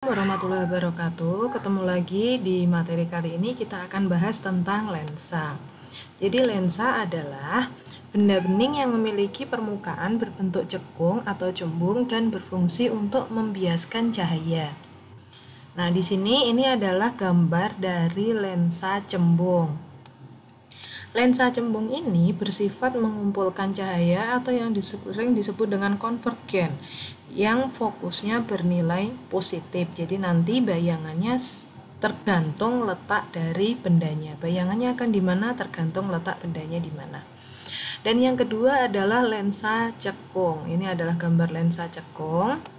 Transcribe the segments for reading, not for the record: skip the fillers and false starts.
Warahmatullahi wabarakatuh. Ketemu lagi di materi kali ini kita akan bahas tentang lensa. Jadi lensa adalah benda bening yang memiliki permukaan berbentuk cekung atau cembung dan berfungsi untuk membiaskan cahaya. Nah, di sini ini adalah gambar dari lensa cembung. Lensa cembung ini bersifat mengumpulkan cahaya atau yang sering disebut dengan konvergen, yang fokusnya bernilai positif. Jadi nanti bayangannya tergantung letak dari bendanya. Bayangannya akan di mana tergantung letak bendanya di mana. Dan yang kedua adalah lensa cekung. Ini adalah gambar lensa cekung.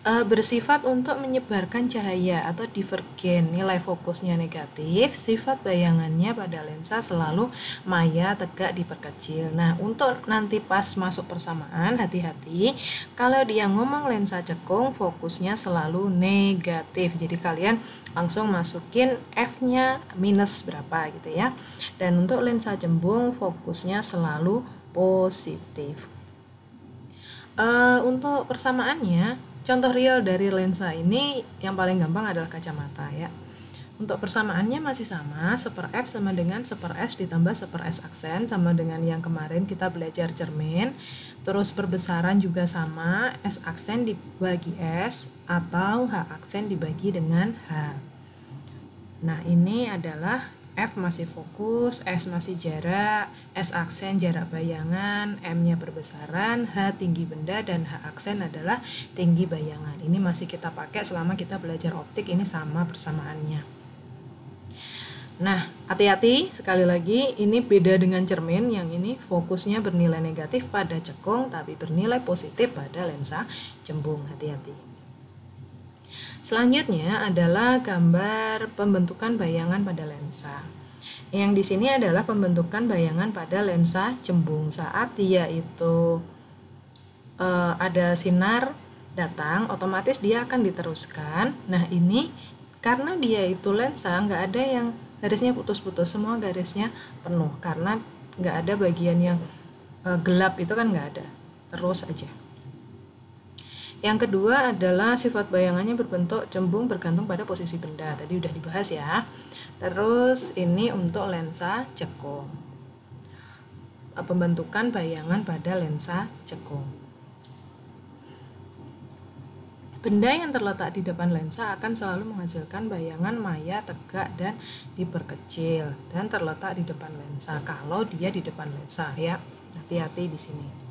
Bersifat untuk menyebarkan cahaya atau divergen. Nilai fokusnya negatif, sifat bayangannya pada lensa selalu maya, tegak, diperkecil. Nah, untuk nanti pas masuk persamaan, hati-hati kalau dia ngomong lensa cekung, fokusnya selalu negatif. Jadi kalian langsung masukin F-nya minus berapa gitu ya. Dan untuk lensa cembung, fokusnya selalu positif. Untuk persamaannya, contoh real dari lensa ini yang paling gampang adalah kacamata ya. Untuk persamaannya masih sama, 1/F sama dengan 1/S ditambah 1/S aksen, sama dengan yang kemarin kita belajar cermin. Terus perbesaran juga sama, S aksen dibagi S atau H aksen dibagi dengan H. Nah, ini adalah F masih fokus, S masih jarak, S aksen jarak bayangan, M-nya perbesaran, H tinggi benda, dan H aksen adalah tinggi bayangan. Ini masih kita pakai selama kita belajar optik, ini sama persamaannya. Nah, hati-hati sekali lagi, ini beda dengan cermin, yang ini fokusnya bernilai negatif pada cekung, tapi bernilai positif pada lensa cembung. Hati-hati. Selanjutnya adalah gambar pembentukan bayangan pada lensa. Yang di sini adalah pembentukan bayangan pada lensa cembung saat dia itu ada sinar datang, otomatis dia akan diteruskan. Nah, ini karena dia itu lensa, nggak ada yang garisnya putus-putus, semua garisnya penuh karena nggak ada bagian yang gelap, itu kan nggak ada, terus aja. Yang kedua adalah sifat bayangannya berbentuk cembung bergantung pada posisi benda. Tadi udah dibahas ya. Terus ini untuk lensa cekung. Pembentukan bayangan pada lensa cekung. Benda yang terletak di depan lensa akan selalu menghasilkan bayangan maya, tegak, dan diperkecil. Dan terletak di depan lensa kalau dia di depan lensa ya. Hati-hati di sini.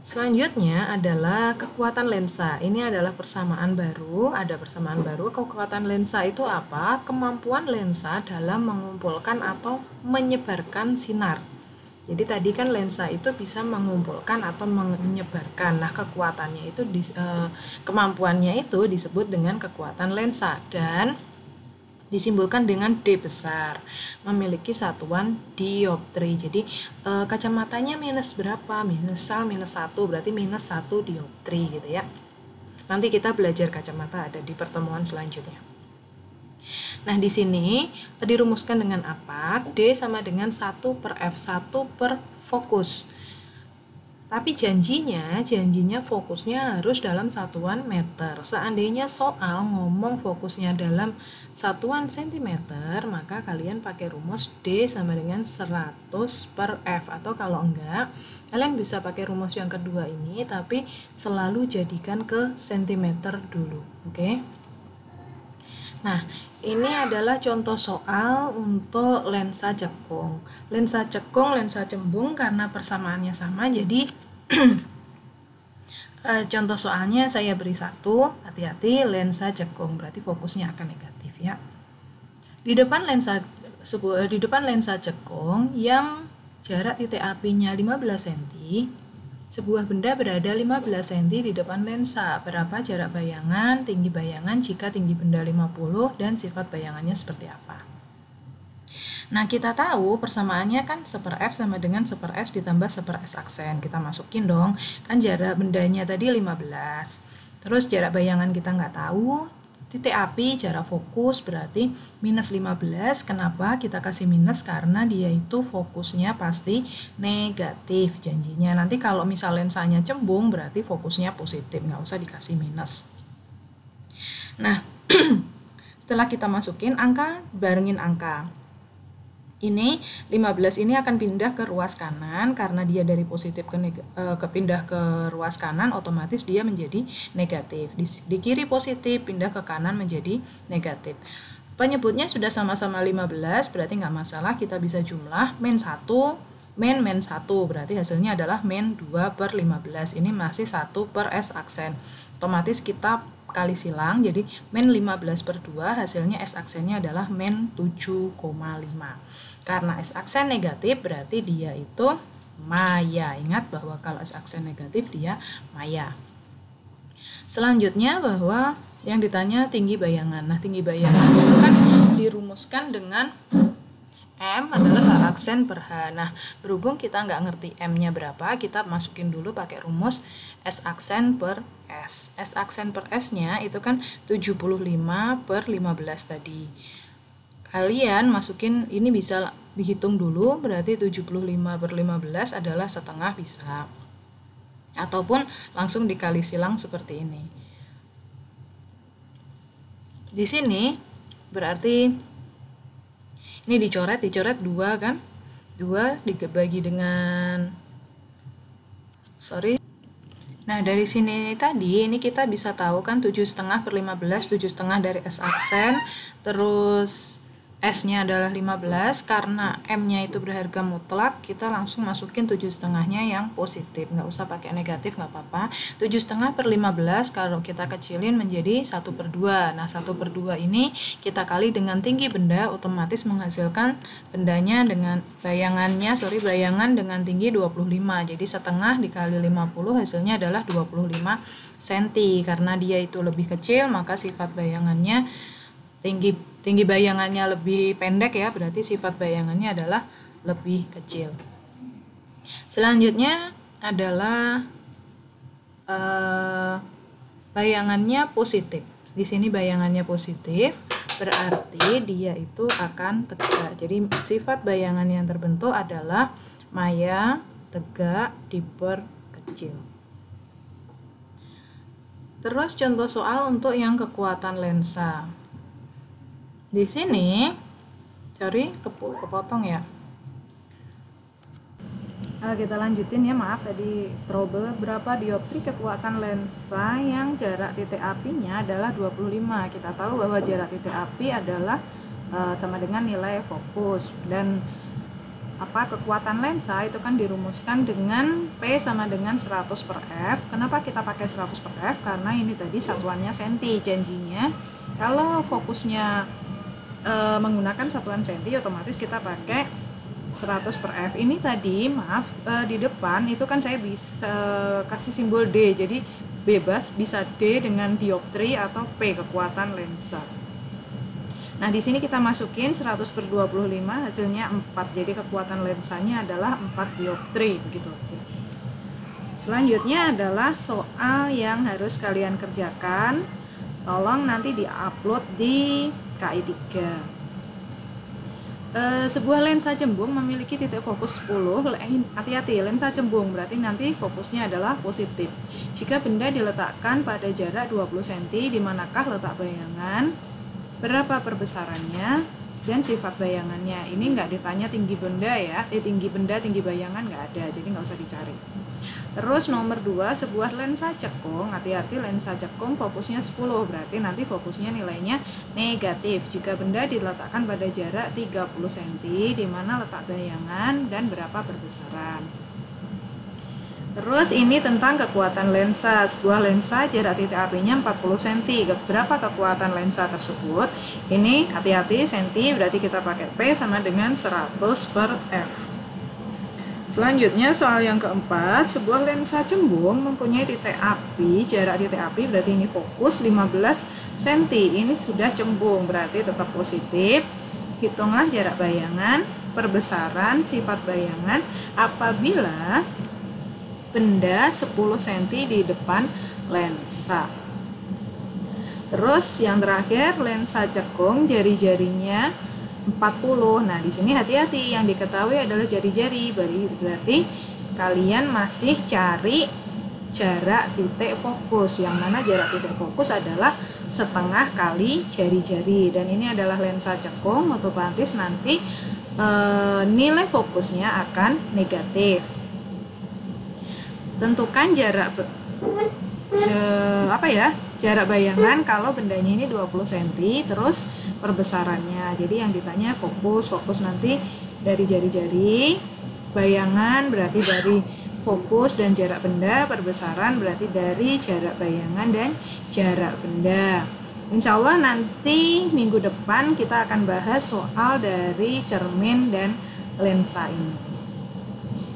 Selanjutnya adalah kekuatan lensa. Ini adalah persamaan baru. Ada persamaan baru. Kekuatan lensa itu apa? Kemampuan lensa dalam mengumpulkan atau menyebarkan sinar. Jadi tadi kan lensa itu bisa mengumpulkan atau menyebarkan. Nah, kekuatannya itu kemampuannya itu disebut dengan kekuatan lensa dan disimbolkan dengan D besar, memiliki satuan dioptri. Jadi kacamatanya minus berapa? Misal minus 1, berarti minus 1 dioptri gitu ya. Nanti kita belajar kacamata ada di pertemuan selanjutnya. Nah, di sini dirumuskan dengan apa? D sama dengan 1/F, 1 per fokus. Tapi janjinya fokusnya harus dalam satuan meter. Seandainya soal ngomong fokusnya dalam satuan sentimeter, maka kalian pakai rumus D sama dengan 100/F. Atau kalau enggak, kalian bisa pakai rumus yang kedua ini, tapi selalu jadikan ke sentimeter dulu. Oke? Nah, ini adalah contoh soal untuk lensa cekung. Lensa cekung, lensa cembung karena persamaannya sama, jadi contoh soalnya saya beri 1, hati-hati lensa cekung, berarti fokusnya akan negatif ya. Di depan lensa cekung yang jarak titik apinya 15 cm, sebuah benda berada 15 cm di depan lensa. Berapa jarak bayangan, tinggi bayangan jika tinggi benda 50, dan sifat bayangannya seperti apa? Nah, kita tahu persamaannya kan 1/F sama dengan 1/S ditambah 1/S aksen. Kita masukin dong, kan jarak bendanya tadi 15. Terus jarak bayangan kita nggak tahu, titik api, jarak fokus berarti minus 15. Kenapa kita kasih minus? Karena dia itu fokusnya pasti negatif janjinya. Nanti kalau misal lensanya cembung berarti fokusnya positif, nggak usah dikasih minus. Nah, setelah kita masukin angka, barengin angka. Ini 15 ini akan pindah ke ruas kanan, karena dia dari positif ke pindah ke ruas kanan, otomatis dia menjadi negatif. Di kiri positif, pindah ke kanan menjadi negatif. Penyebutnya sudah sama-sama 15, berarti nggak masalah, kita bisa jumlah min 1, min 1, berarti hasilnya adalah min 2/15. Ini masih 1 per S aksen. Otomatis kita kali silang, jadi min 15/2, hasilnya S aksennya adalah min 7,5. Karena S aksen negatif, berarti dia itu maya. Ingat bahwa kalau S aksen negatif, dia maya. Selanjutnya bahwa yang ditanya tinggi bayangan. Nah, tinggi bayangan itu kan dirumuskan dengan M adalah H aksen per H. Nah, berhubung kita nggak ngerti M-nya berapa, kita masukin dulu pakai rumus S aksen per S. S aksen per S-nya itu kan 75/15 tadi. Kalian masukin, ini bisa dihitung dulu, berarti 75/15 adalah setengah bisa. Ataupun langsung dikali silang seperti ini. Di sini berarti ini dicoret 2 kan, 2 dibagi dengan nah dari sini tadi ini kita bisa tahu kan 7,5/15, 7,5 dari S aksen, terus S-nya adalah 15, karena M-nya itu berharga mutlak, kita langsung masukin 7,5-nya yang positif, nggak usah pakai negatif, nggak apa-apa. 7,5/15 kalau kita kecilin menjadi 1/2. Nah, 1/2 ini kita kali dengan tinggi benda, otomatis menghasilkan bendanya dengan bayangan dengan tinggi 25. Jadi setengah dikali 50 hasilnya adalah 25 cm. Karena dia itu lebih kecil, maka sifat bayangannya tinggi bayangannya lebih pendek ya, berarti sifat bayangannya adalah lebih kecil. Selanjutnya adalah bayangannya positif. Di sini bayangannya positif, berarti dia itu akan tegak. Jadi sifat bayangan yang terbentuk adalah maya, tegak, diperkecil. Terus contoh soal untuk yang kekuatan lensa. Di sini, kepotong ya. Kita lanjutin ya, maaf tadi trouble. Berapa dioptri kekuatan lensa yang jarak titik apinya adalah 25. Kita tahu bahwa jarak titik api adalah sama dengan nilai fokus, dan kekuatan lensa itu kan dirumuskan dengan P sama dengan 100/F. Kenapa kita pakai 100/F? Karena ini tadi satuannya senti, janjinya kalau fokusnya menggunakan satuan senti, otomatis kita pakai 100/F. Ini tadi di depan itu kan saya bisa kasih simbol D, jadi bebas bisa D dengan dioptri atau P kekuatan lensa. Nah, di sini kita masukin 100/25, hasilnya 4. Jadi kekuatan lensanya adalah 4 dioptri, begitu aja. Selanjutnya adalah soal yang harus kalian kerjakan. Tolong nanti di-upload di KI 3. Sebuah lensa cembung memiliki titik fokus 10. Hati-hati, lensa cembung berarti nanti fokusnya adalah positif. Jika benda diletakkan pada jarak 20 cm, di manakah letak bayangan, berapa perbesarannya, dan sifat bayangannya. Ini nggak ditanya tinggi benda ya, tinggi bayangan nggak ada, jadi nggak usah dicari. Terus nomor 2, sebuah lensa cekung. Hati-hati, lensa cekung fokusnya 10, berarti nanti fokusnya nilainya negatif. Jika benda diletakkan pada jarak 30 cm, di mana letak bayangan dan berapa perbesaran. Terus ini tentang kekuatan lensa. Sebuah lensa jarak titik apinya 40 cm. Berapa kekuatan lensa tersebut? Ini hati-hati, cm berarti kita pakai P sama dengan 100/F. Selanjutnya soal yang keempat, sebuah lensa cembung mempunyai titik api, jarak titik api berarti ini fokus 15 cm. Ini sudah cembung, berarti tetap positif. Hitunglah jarak bayangan, perbesaran, sifat bayangan apabila benda 10 cm di depan lensa. Terus yang terakhir, lensa cekung jari-jarinya 40. Nah, di sini hati-hati, yang diketahui adalah jari-jari. Berarti kalian masih cari jarak titik fokus, yang mana jarak titik fokus adalah setengah kali jari-jari, dan ini adalah lensa cekung, otomatis nanti nilai fokusnya akan negatif. Tentukan jarak jarak bayangan kalau bendanya ini 20 cm, terus perbesarannya. Jadi yang ditanya fokus nanti dari jari-jari, bayangan berarti dari fokus dan jarak benda, perbesaran berarti dari jarak bayangan dan jarak benda. Insya Allah nanti minggu depan kita akan bahas soal dari cermin dan lensa ini.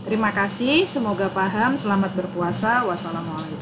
Terima kasih, semoga paham. Selamat berpuasa. Wassalamualaikum.